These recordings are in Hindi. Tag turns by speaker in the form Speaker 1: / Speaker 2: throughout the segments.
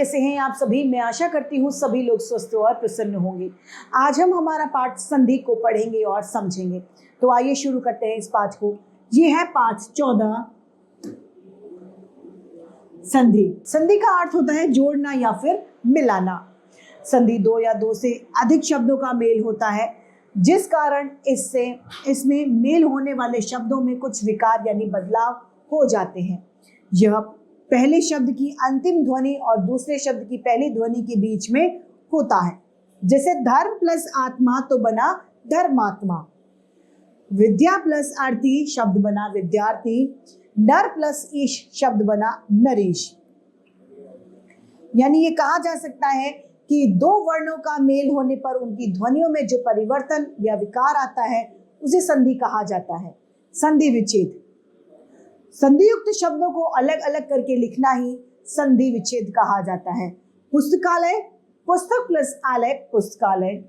Speaker 1: कैसे हैं आप सभी। मैं आशा करती हूँ सभी लोग स्वस्थ और प्रसन्न होंगे। आज हम हमारा पाठ संधि को पढ़ेंगे और समझेंगे। तो आइए शुरू करते हैं इस पाठ को। ये है पाठ 14 संधि। संधि का अर्थ होता है जोड़ना या फिर मिलाना। संधि दो या दो से अधिक शब्दों का मेल होता है, जिस कारण इसमें मेल होने वाले शब्दों में कुछ विकार यानी बदलाव हो जाते हैं। यह पहले शब्द की अंतिम ध्वनि और दूसरे शब्द की पहली ध्वनि के बीच में होता है। जैसे धर्म प्लस आत्मा तो बना धर्मात्मा, विद्या प्लस अर्थी शब्द बना विद्यार्थी, नर प्लस ईश शब्द बना नरेश। यानी ये कहा जा सकता है कि दो वर्णों का मेल होने पर उनकी ध्वनियों में जो परिवर्तन या विकार आता है उसे संधि कहा जाता है। संधि विच्छेद। संधियुक्त शब्दों को अलग अलग करके लिखना ही संधि विच्छेद कहा जाता है। पुस्तकालय, पुस्तक प्लस आलय पुस्तकालय।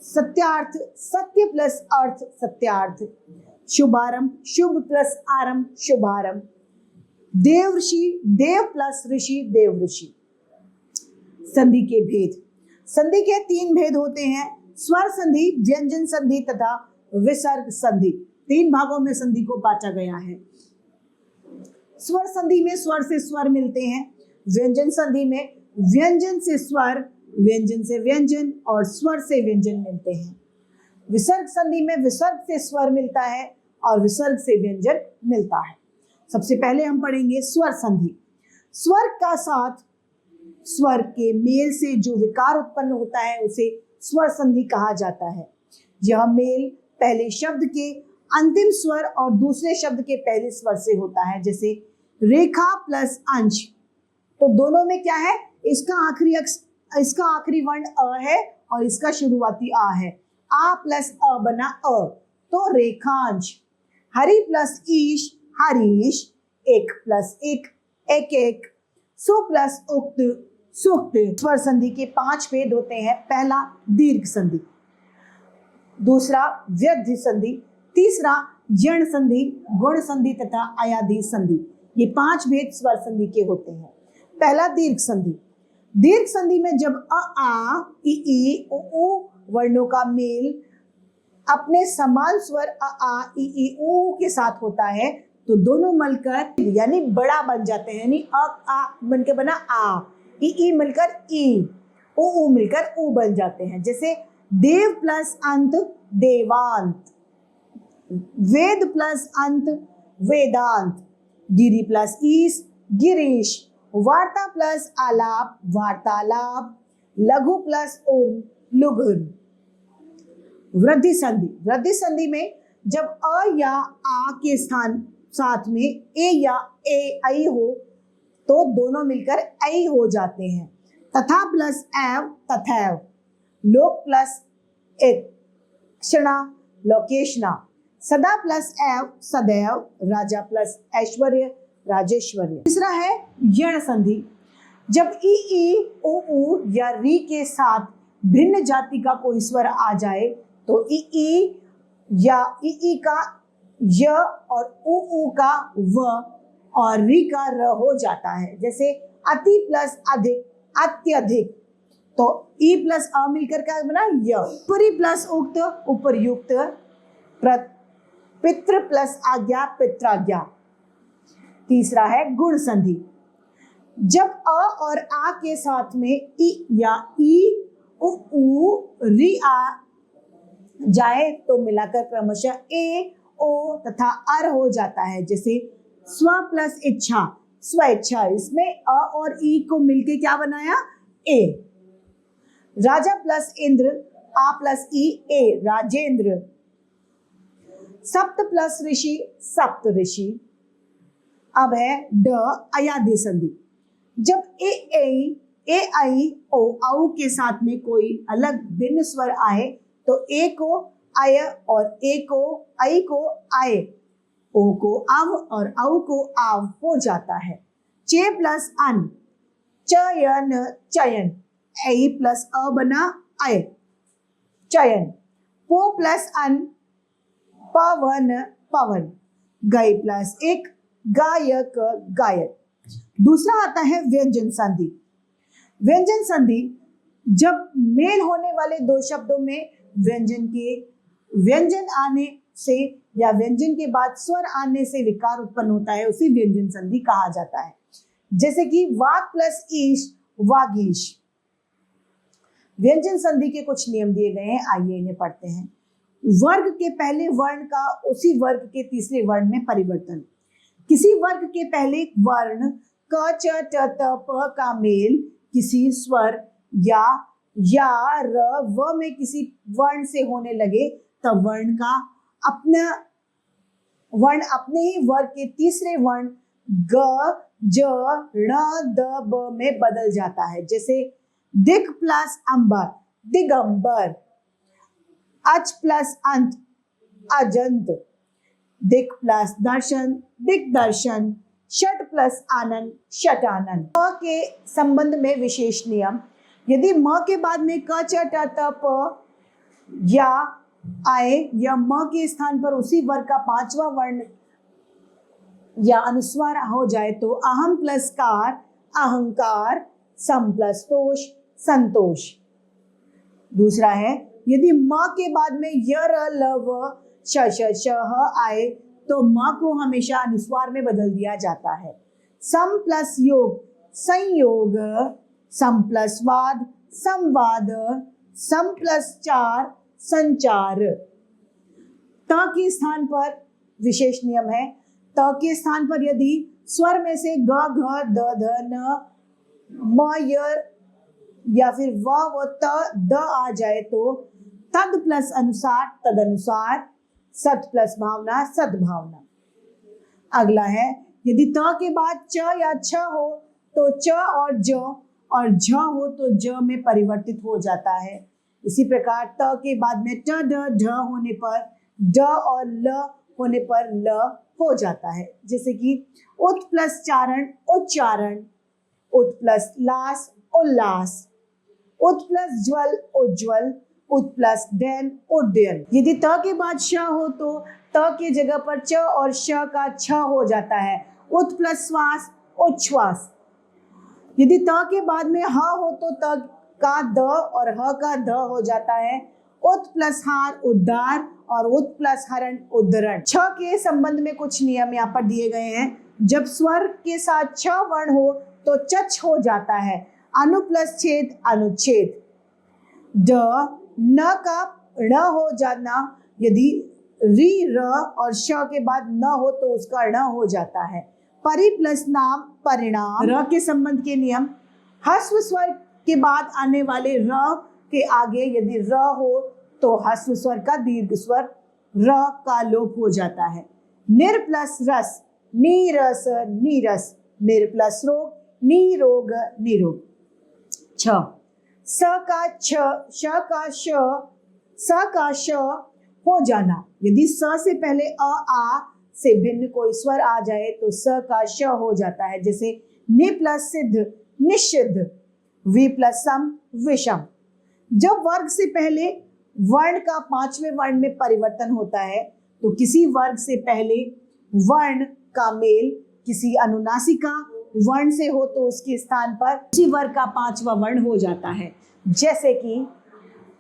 Speaker 1: सत्यार्थ, सत्य प्लस अर्थ सत्यार्थ। शुभारंभ, शुभ प्लस आरंभ शुभारंभ। देव ऋषि, देव प्लस ऋषि देव ऋषि। संधि के भेद। संधि के 3 भेद होते हैं: स्वर संधि, व्यंजन संधि तथा विसर्ग संधि। 3 भागों में संधि को बांटा गया है। स्वर संधि में स्वर से स्वर मिलते हैं। व्यंजन संधि में व्यंजन से स्वर, व्यंजन से व्यंजन और स्वर से व्यंजन मिलते हैं। विसर्ग संधि में विसर्ग से स्वर मिलता है और विसर्ग से व्यंजन मिलता है। सबसे पहले हम पढ़ेंगे स्वर संधि। स्वर का साथ स्वर के मेल से जो विकार उत्पन्न होता है उसे स्वर संधि कहा जाता है। यह मेल पहले शब्द के अंतिम स्वर और दूसरे शब्द के पहले स्वर से होता है। जैसे रेखा प्लस अंश, तो दोनों में क्या है, इसका आखिरी वर्ण अ है और इसका शुरुआती आ है। आ प्लस अ बना अ, तो रेखांश। हरि प्लस ईश हरीश, एक प्लस एक एक एक। सु प्लस उक्त सुक्त। स्वर संधि के 5 भेद होते हैं। पहला दीर्घ संधि, दूसरा व्यध्य संधि, तीसरा यण संधि, गुण संधि तथा अयाधि संधि। ये 5 भेद स्वर संधि के होते हैं। पहला दीर्घ संधि। दीर्घ संधि में जब अ आ इ ई उ ऊ वर्णों का मेल अपने समान स्वर अ आ इ ई उ के साथ होता है तो दोनों मिलकर यानी बड़ा बन जाते हैं। यानी अ आ बनकर बना आ, ई मिलकर ई, उ मिलकर उ बन जाते हैं। जैसे देव प्लस अंत देवांत, वेद प्लस अंत वेदांत, गिरि प्लस ईश गिरीश, वार्ता प्लस आलाप वार्तालाप, लघु प्लस उन लुघुन। वृद्धि संधि। वृद्धि संधि में जब अ या आ के साथ में ए या ए आई हो तो दोनों मिलकर ऐ हो जाते हैं। तथा प्लस एव तथैव, लोक प्लस एक क्षणा लोकेशना, सदा प्लस एव सदैव, राजा प्लस ऐश्वर्य राजेश्वर्य। तीसरा है यण संधि। जब ई उ या री के साथ भिन्न जाति का कोई स्वर आ जाए तो ई या ई का य और उ का व और री का र हो जाता है। जैसे अति प्लस अधिक अत्यधिक, तो ई प्लस अ मिलकर क्या बना य। उपरी प्लस उक्त उपरयुक्त, पितृ प्लस आज्ञा पित्राज्ञा। तीसरा है गुण संधि। जब अ और आ के साथ में ई या ई उ री आ जाए तो मिलाकर क्रमशः ए ओ तथा अर हो जाता है। जैसे स्व प्लस इच्छा स्वेच्छा, इसमें अ और ई को मिलके क्या बनाया ए। राजा प्लस इंद्र आ प्लस ई ए राजेंद्र। सप्त प्लस ऋषि सप्त ऋषि। अब है ड अयाधि संधि। जब ए आई ओ औ के साथ में कोई अलग भिन्न स्वर आए तो ए को अय और ए को आई को आए, ओ को अव और औ को आव हो जाता है। चे प्लस अन चयन चयन, ऐ प्लस अ बना अय चयन। पो प्लस अन पवन पवन। गय प्लस एक गायक गायक। दूसरा आता है व्यंजन संधि। व्यंजन संधि जब मेल होने वाले दो शब्दों में व्यंजन आने से या व्यंजन के बाद स्वर आने से विकार उत्पन्न होता है, उसे व्यंजन संधि कहा जाता है। जैसे कि वाग प्लस ईश, वागीश। व्यंजन संधि के कुछ नियम दिए गए हैं, आइए इन्हें पढ़ते हैं। वर्ग के पहले वर्ण का उसी वर्ग के तीसरे वर्ण में परिवर्तन। किसी वर्ग के पहले वर्ण क, च, ट, त, प का मेल किसी स्वर या र, व में किसी वर्ण से होने लगे तब वर्ण अपने ही वर्ग के तीसरे वर्ण ग, ज, ण, द, ब में बदल जाता है। जैसे दिग प्लस अंबर, दिगंबर। अच प्लस अंत, अजंत। दिक प्लस दर्शन, दिग्दर्शन। षट प्लस आनंद, षटानंद। प के संबंध में विशेष नियम। यदि म के बाद में क, च, ट, त, प या आए या म के स्थान पर उसी वर्ग का पांचवा वर्ण या अनुस्वार हो जाए तो अहम प्लस कार, अहंकार। सम प्लस तोष, संतोष। दूसरा है यदि म के बाद में य, र, ल, व, श, श, ह आए तो म को हमेशा अनुस्वार में बदल दिया जाता है। सम प्लस योग, संयोग। सम प्लस वाद, संवाद। सम प्लस चार, संचार। त के स्थान पर विशेष नियम है। त के स्थान पर यदि स्वर में से ग, घ, द, ध, न, म, य या फिर व, त, द आ जाए तो तद प्लस अनुसार, तदनुसार। सत प्लस भावना, सद्भावना। अगला है यदि त के बाद च या छ हो तो च और झ हो तो ज में परिवर्तित हो जाता है। इसी प्रकार त के बाद में ट, ड, ढ होने पर ड और ल होने पर ल हो जाता है। जैसे कि उत प्लस चारण, उच्चारण। उत प्लस लास, उल्लास। उत प्लस ज्वल, उज्ज्वल। उत प्लस डैन, उड्डयन। यदि त के बाद श हो तो त के जगह पर च और श का छ हो जाता है। उत प्लस श्वास, उच्छ्वास। यदि त के बाद में ह हो तो त का द और ह का ध हो जाता है। उत प्लस हार, उद्धार। और उत प्लस हरण, उद्धरण। छ के संबंध में कुछ नियम यहाँ पर दिए गए हैं। जब स्वर के साथ छ वर्ण हो तो चच हो जाता है। अनु प्लस छेद, अनुच्छेद। ड, न का ण हो जाना। यदि री, र और श के बाद न हो तो उसका ण हो जाता है। परि प्लस नाम, परिणाम। र के संबंध के नियम। ह्रस्व स्वर के बाद आने वाले र के आगे यदि र हो तो ह्रस्व स्वर का दीर्घ स्वर र का लोप हो जाता है। निर प्लस रस, नीरस, नीरस। निर प्लस रोग, निरोग, निरोग। छ, स का छ, श का श, स का श हो जाना। यदि स से पहले अ, आ से भिन्न कोई स्वर आ जाए तो स का श हो जाता है। जैसे नि प्लस सिद्ध, निषिद्ध। वी प्लस सम, विषम। जब वर्ग से पहले वर्ण का पांचवें वर्ण में परिवर्तन होता है तो किसी वर्ग से पहले वर्ण का मेल किसी अनुनासिका वर्ण से हो तो उसके स्थान पर उसी वर्ग का पांचवा वर्ण हो जाता है। जैसे कि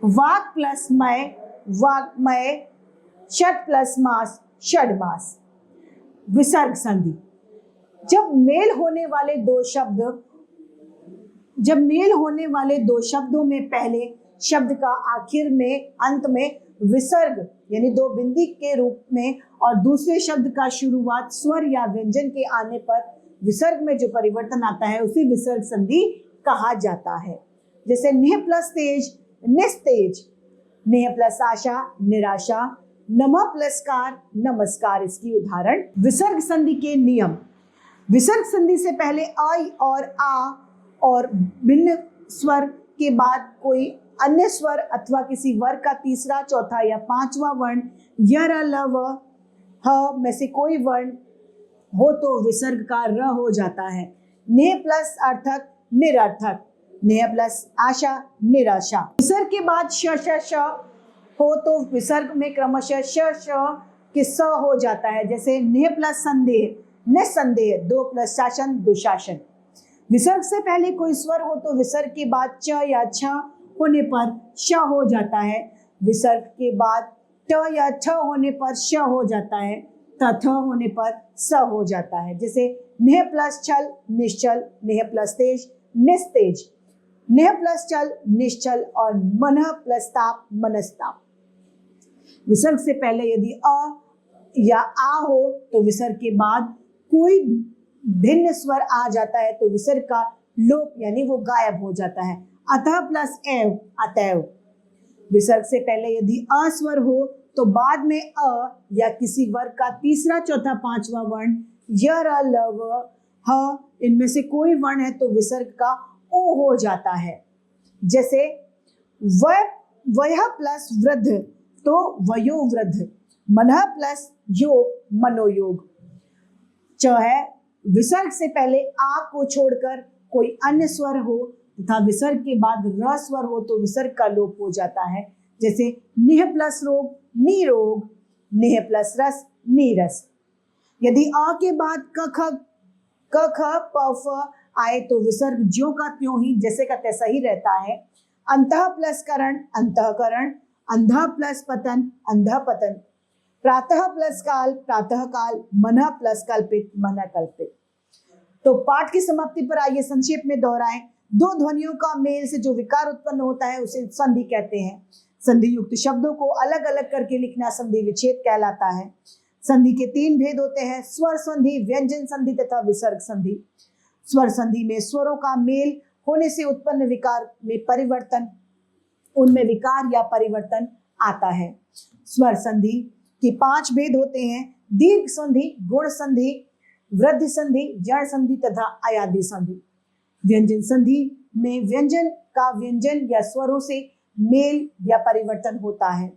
Speaker 1: वाक प्लस मय, वाग्मय। षट प्लस मास, षड्मास। विसर्ग संधि। जब मेल होने वाले दो शब्दों में पहले शब्द का आखिर में, अंत में विसर्ग यानी दो बिंदी के रूप में और दूसरे शब्द का शुरुआत स्वर या व्यंजन के आने पर विसर्ग में जो परिवर्तन आता है उसे विसर्ग संधि कहा जाता है। जैसे नेह प्लस तेज, निस्तेज। नेह प्लस आशा, निराशा। नमः प्लस कार, नमस्कार। इसकी उदाहरण। विसर्ग संधि के नियम। विसर्ग संधि से पहले अ और आ और भिन्न स्वर के बाद कोई अन्य स्वर अथवा किसी वर्ग का तीसरा, चौथा या पांचवा वर्ण य, र, ल, व, ह में से कोई वर्ण हो तो विसर्ग का र हो जाता है। नेह प्लस अर्थक, निरर्थक। नेह प्लस आशा, निराशा। विसर्ग के बाद श, श, श हो तो विसर्ग में क्रमशः श, श के स हो जाता है। जैसे नेह प्लस संदेह, निसंदेह। दो प्लस शासन, दुशासन। विसर्ग से पहले कोई स्वर हो तो विसर्ग के बाद च या छ होने पर श हो जाता है। विसर्ग के बाद ट या ठ होने पर श हो जाता है, तथा होने पर स हो जाता है। जैसे नेह प्लस चल निश्चल, नेह प्लस तेज निस्तेज, नेह प्लस चल निश्चल और मनः प्लस ताप मनस्ताप। विसर्ग से पहले यदि अ या आ हो तो विसर्ग के बाद कोई भिन्न स्वर आ जाता है तो विसर्ग का लोप यानी वो गायब हो जाता है। अतः प्लस एव अतएव। विसर्ग से पहले यदि अ स्वर हो तो बाद में अ या किसी वर्ग का तीसरा चौथा पांचवा वर्ण य र ल व ह इनमें से कोई वर्ण है तो विसर्ग का ओ हो जाता है। जैसे वह प्लस वृद्ध तो वयोवृद्ध, मनः प्लस योग मनोयोग। च है विसर्ग से पहले आ को छोड़कर कोई अन्य स्वर हो तथा विसर्ग के बाद र स्वर हो तो विसर्ग का लोप हो जाता है। जैसे निह प्लस रोग निरोग, निह प्लस रस नीरस। यदि आ के बाद क ख प फ आए तो विसर्ग ज्यों का त्यों ही जैसे का तैसा ही रहता है। अंतः प्लस करण अंतःकरण, अंधा प्लस पतन अंधा पतन, प्रातः प्लस काल प्रातः काल, मनः प्लस कल्पित मनः कल्पित। तो पाठ की समाप्ति पर आइए संक्षेप में दोहराएं। दो ध्वनियों का मेल से जो विकार उत्पन्न होता है उसे संधि कहते हैं। संधि युक्त शब्दों को अलग अलग करके लिखना संधि विच्छेद कहलाता है। संधि के तीन भेद होते हैं, स्वर संधि, व्यंजन संधि तथा विसर्ग संधि। स्वर संधि में स्वरों का मेल होने से उत्पन्न विकार में परिवर्तन, उनमें विकार या परिवर्तन आता है। स्वर संधि के 5 भेद होते हैं, दीर्घ संधि, गुण संधि, वृद्धि संधि, जड़ संधि तथा अयादि संधि। व्यंजन संधि में व्यंजन का व्यंजन या स्वरों से मेल या परिवर्तन होता है।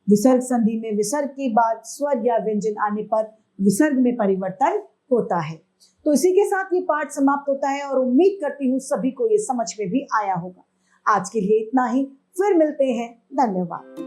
Speaker 1: विसर्ग संधि में विसर्ग के बाद स्वर या व्यंजन आने पर विसर्ग में परिवर्तन होता है। तो इसी के साथ ये पाठ समाप्त होता है और उम्मीद करती हूँ सभी को ये समझ में भी आया होगा। आज के लिए इतना ही, फिर मिलते हैं। धन्यवाद।